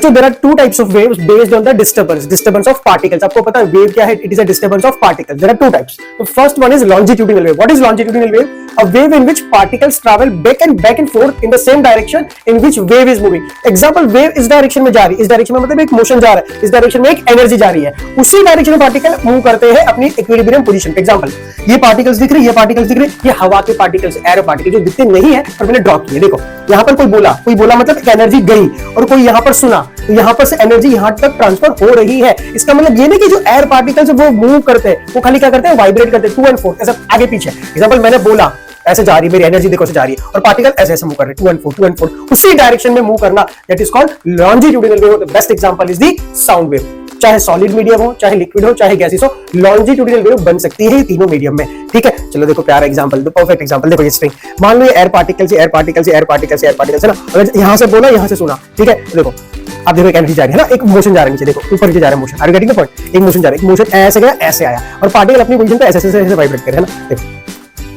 So there are two types of waves based on the disturbance of particles. आपको पता है wave क्या है? It is a disturbance of particles. There are two types. The first one is longitudinal wave. What is longitudinal wave? A wave in which particles travel back and forth in the same direction in which wave is moving. Example, wave इस direction में जा रही है, इस direction में मतलब एक motion जा रहा है, इस डायरेक्शन में एक एनर्जी जा रही है, उसी डायरेक्शन में पार्टिकल मूव करते हैं अपनी इक्विलिब्रियम पोजीशन पे। एग्जांपल, ये पार्टिकल्स दिख रहे हैं, ये पार्टिकल्स दिख रहे हैं, ये हवा के पार्टिकल्स, एरो पार्टिकल जो दिखते नहीं है पर मैंने ड्रॉ किए। देखो यहाँ पर कोई बोला मतलब एक एनर्जी गई और कोई यहाँ पर सुना, तो यहाँ पर से एनर्जी यहाँ तक ट्रांसफर हो रही है। इसका मतलब ये नहीं कि जो एयर पार्टिकल्स वो मूव करते हैं, वो खाली क्या करते हैं, वाइब्रेट करते हैं, टू एंड फ्रो, ऐसा आगे पीछे। एग्जांपल, मैंने बोला ऐसे जा रही है, मेरी एनर्जी देखो ऐसे जा रही है और पार्टिकल ऐसे ऐसे मूव कर रहे हैं, टू एंड फ्रो, उसी डायरेक्शन में मूव करना, that is called longitudinal wave. The best example is the sound wave. चाहे सॉलिड मीडियम हो, चाहे लिक्विड हो, चाहे गैसेस हो, लॉन्जिट्यूडिनल वेव बन सकती है तीनों मीडियम में। ठीक है, चलो देखो प्यारा एग्जांपल, परफेक्ट एग्जांपल। देखो ये स्ट्रिंग, मान लो ये एयर पार्टिकल्स है ना, अगर यहां से बोला यहां से सुना, ठीक है, देखो आप देखो एक एनर्जी जा रही है ना, एक मोशन जा रहा है नीचे, देखो ऊपर नीचे जा रहा है motion, are you getting the point? एक मोशन जा रहा है, एक मोशन ऐसे गया ऐसे आया और पार्टिकल अपनी पोजीशन पे ऐसे ऐसे वाइब्रेट कर रहे हैं ना, देखो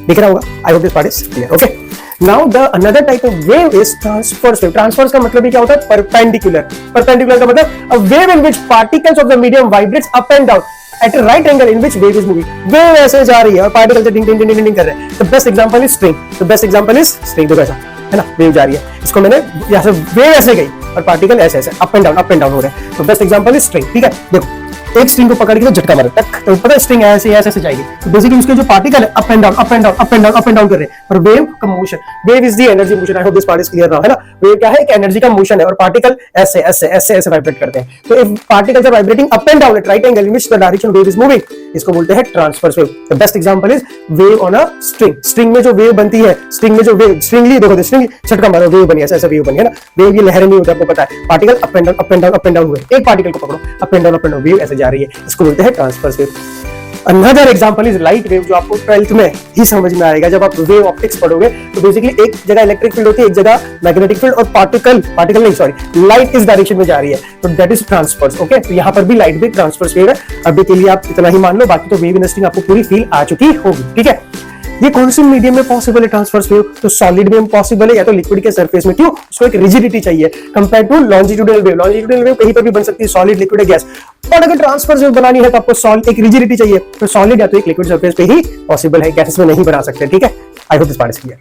दिख रहा होगा। I hope this part is clear. Okay, now the another type of wave is transverse wave. Transverse का मतलब क्या होता है? परपेंडिकुलर। परपेंडिकुलर का मतलब a wave in which particles of the medium vibrates up and down at a right angle in which wave is moving. Wave ऐसे जा रही है और पार्टिकल से डिंग डिंग डिंग डिंग कर रहे हैं। The best example is string. The best example is string। देखो ऐसा है ना, वेव जा रही है, इसको मैंने यहाँ से वेव ऐसे गई और पार्टिकल ऐसे ऐसे अप एंड डाउन हो रहे हैं। तो बेस्ट एग्जांपल इज स्ट्रिंग। ठीक है, देखो एक स्ट्रिंग को पकड़ के तो झटका मारे टक, तो पता है स्ट्रिंग ऐसे ऐसे जाएगी, तो बेसिकली उसके जो पार्टिकल है अप एंड डाउन कर रहे हैं। और वेव का motion, wave is the energy motion. I hope this part is clear now, है ना। वेव क्या है? एक एनर्जी का मोशन है और पार्टिकल ऐसे ऐसे ऐसे ऐसे वाइब्रेट करते हैं। तो if particles are vibrating up and down at right angle in which the direction wave is moving, इसको बोलते हैं transverse wave. The best example is wave on a string. String में जो वेव बनती है, स्ट्रिंग में जो वेव, स्ट्रिंगली देखो, स्ट्रिंग झटका मारो, वेव बनी, ऐसे ऐसे वेव बनी, है ना। वेव ये लहरें नहीं होती, आपको पता है। पार्टिकल अप एंड डाउन हुए, एक पार्टिकल को पकड़ो, अप एंड डाउन वेव ऐसे जा रही है, इसको बोलते हैं transverse wave. Another example is light wave, जो आपको 12th में ही समझ में आएगा जब आप वेव ऑप्टिक्स पढ़ोगे। तो बेसिकली एक जगह इलेक्ट्रिक फील्ड होती है, एक जगह मैग्नेटिक फील्ड, और लाइट इस डायरेक्शन में जा रही है, तो दैट इज ट्रांसवर्स। ओके, तो यहाँ पर भी लाइट भी ट्रांसवर्स वेव है। अभी के लिए आप इतना ही मान लो, बाकी तो वेव इंडस्ट्री आपको पूरी फील आ चुकी होगी। ठीक है, ये कौन से मीडियम में पॉसिबल है ट्रांसवर्स वेव? तो सॉलिड में पॉसिबल है या तो लिक्विड के सरफेस में। क्यों? उसको एक रिजिडिटी चाहिए compare to longitudinal wave. Longitudinal wave कहीं पर भी बन सकती है, सॉलिड, लिक्विड या गैस। और अगर ट्रांसवर्स वेव बनानी है तो आपको सॉलिड एक रिजिडिटी चाहिए, तो सॉलिड या तो एक लिक्विड सरफेस पे ही पॉसिबल है, गैसेस में नहीं बना सकते। ठीक है, I hope this part is clear.